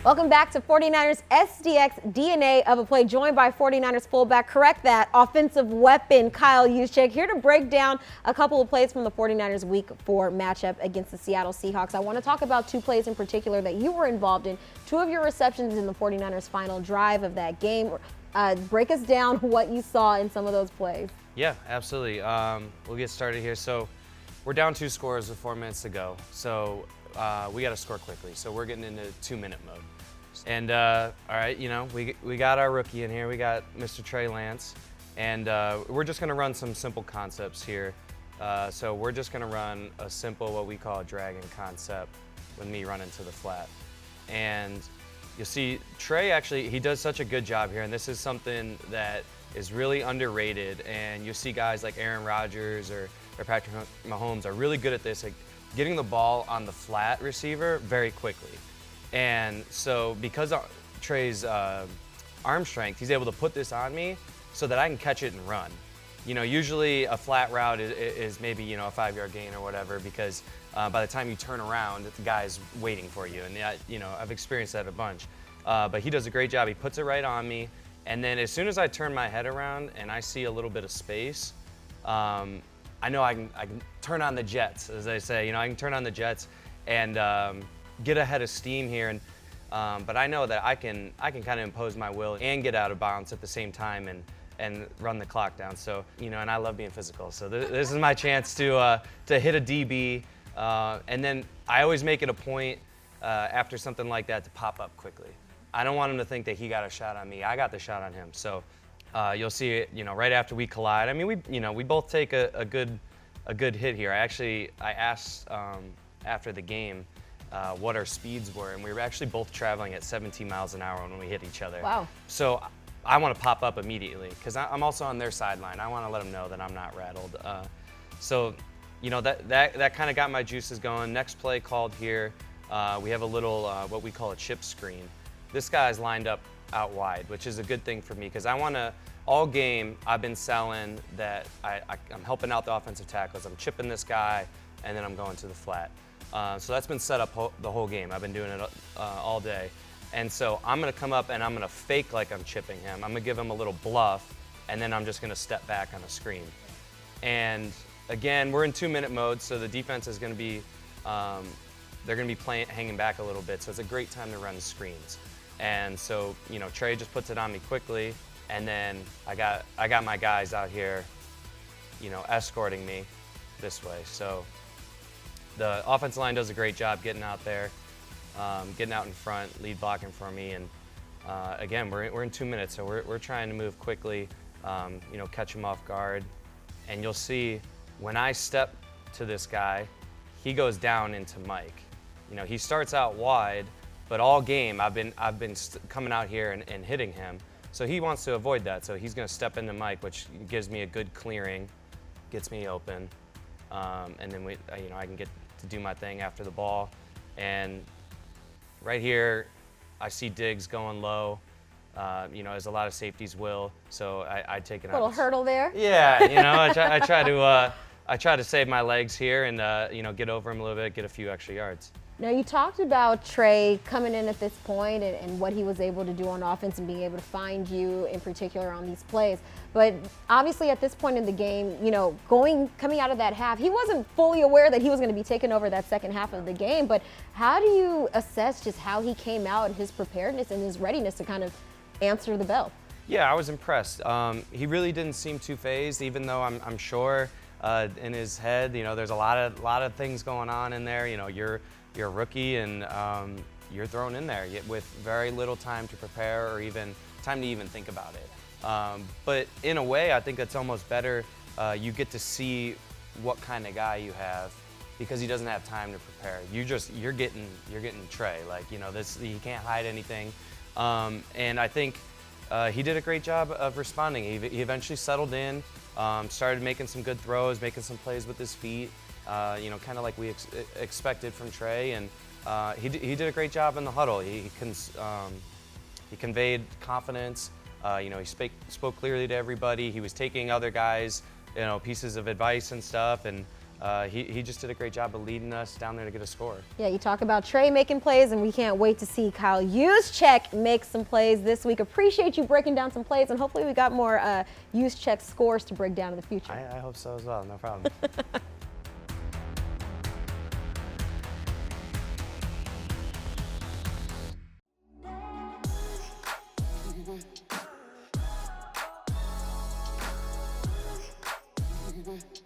Welcome back to 49ers SDX DNA of a Play, joined by 49ers fullback, correct that, offensive weapon, Kyle Juszczyk, here to break down a couple of plays from the 49ers Week 4 matchup against the Seattle Seahawks. I want to talk about two plays in particular that you were involved in, two of your receptions in the 49ers final drive of that game. Break us down what you saw in some of those plays. Yeah, absolutely. We'll get started here. So we're down 2 scores with 4 minutes to go. So we got to score quickly. So we're getting into 2-minute mode. And all right, you know, we got our rookie in here. We got Mr. Trey Lance, and we're just going to run some simple concepts here. So we're just going to run a simple, what we call a dragon concept, with me running to the flat. And you'll see Trey actually, he does such a good job here, and this is something that is really underrated. And you'll see guys like Aaron Rodgers or Patrick Mahomes are really good at this, like getting the ball on the flat receiver very quickly. And so because of Trey's arm strength, he's able to put this on me so that I can catch it and run. You know, usually a flat route is maybe, you know, a 5-yard gain or whatever, because by the time you turn around, the guy's waiting for you. And, you know, I've experienced that a bunch. But he does a great job. He puts it right on me. And then as soon as I turn my head around and I see a little bit of space, I know I can turn on the jets, as they say. You know, I can turn on the jets and get ahead of steam here, and but I know that I can kind of impose my will and get out of bounds at the same time and run the clock down. So, you know, and I love being physical. So this is my chance to hit a DB, and then I always make it a point after something like that to pop up quickly. I don't want him to think that he got a shot on me. I got the shot on him. So you'll see it, you know, right after we collide. I mean, we both take a good hit here. I asked after the game what our speeds were, and we were actually both traveling at 17 miles an hour when we hit each other. Wow. So I want to pop up immediately because I'm also on their sideline. I want to let them know that I'm not rattled. So, you know, that kind of got my juices going. Next play called here, we have a little what we call a chip screen. This guy's lined up out wide, which is a good thing for me because I want to, all game I've been selling that I'm helping out the offensive tackles. I'm chipping this guy, and then I'm going to the flat. So that's been set up the whole game. I've been doing it all day. And so I'm going to come up and I'm going to fake like I'm chipping him. I'm going to give him a little bluff, and then I'm just going to step back on a screen. And again, we're in 2-minute mode, so the defense is going to be, they're going to be hanging back a little bit. So it's a great time to run screens. And so, you know, Trey just puts it on me quickly, and then I got my guys out here, you know, escorting me this way. So the offensive line does a great job getting out there, getting out in front, lead blocking for me. And again, we're in 2 minutes, so we're trying to move quickly, you know, catch him off guard. And you'll see when I step to this guy, he goes down into Mike. You know, he starts out wide, but all game I've been coming out here and hitting him. So he wants to avoid that. So he's going to step into Mike, which gives me a good clearing, gets me open, and then you know, I can get to do my thing after the ball. And right here, I see Diggs going low. You know, as a lot of safeties will. So I take it out. Little hurdle there. Yeah, you know, I try to save my legs here and you know, get over him a little bit, get a few extra yards. Now, you talked about Trey coming in at this point and what he was able to do on offense and being able to find you in particular on these plays. But obviously at this point in the game, you know, coming out of that half, he wasn't fully aware that he was going to be taking over that second half of the game. But how do you assess just how he came out and his preparedness and his readiness to kind of answer the bell? Yeah, I was impressed. He really didn't seem too phased, even though I'm sure in his head, you know, there's a lot of things going on in there. You know, you're a rookie and you're thrown in there with very little time to prepare or even time to even think about it. But in a way, I think it's almost better. You get to see what kind of guy you have because he doesn't have time to prepare. You're getting Trey. Like, you know, he can't hide anything. And I think he did a great job of responding. He eventually settled in, started making some good throws, making some plays with his feet. You know, kind of like we expected from Trey, and he did a great job in the huddle. He conveyed confidence. You know, he spoke clearly to everybody. He was taking other guys, you know, pieces of advice and stuff, and he just did a great job of leading us down there to get a score. Yeah, you talk about Trey making plays, and we can't wait to see Kyle Juszczyk make some plays this week. Appreciate you breaking down some plays, and hopefully we got more Juszczyk scores to break down in the future. I hope so as well. No problem. Mm-hmm.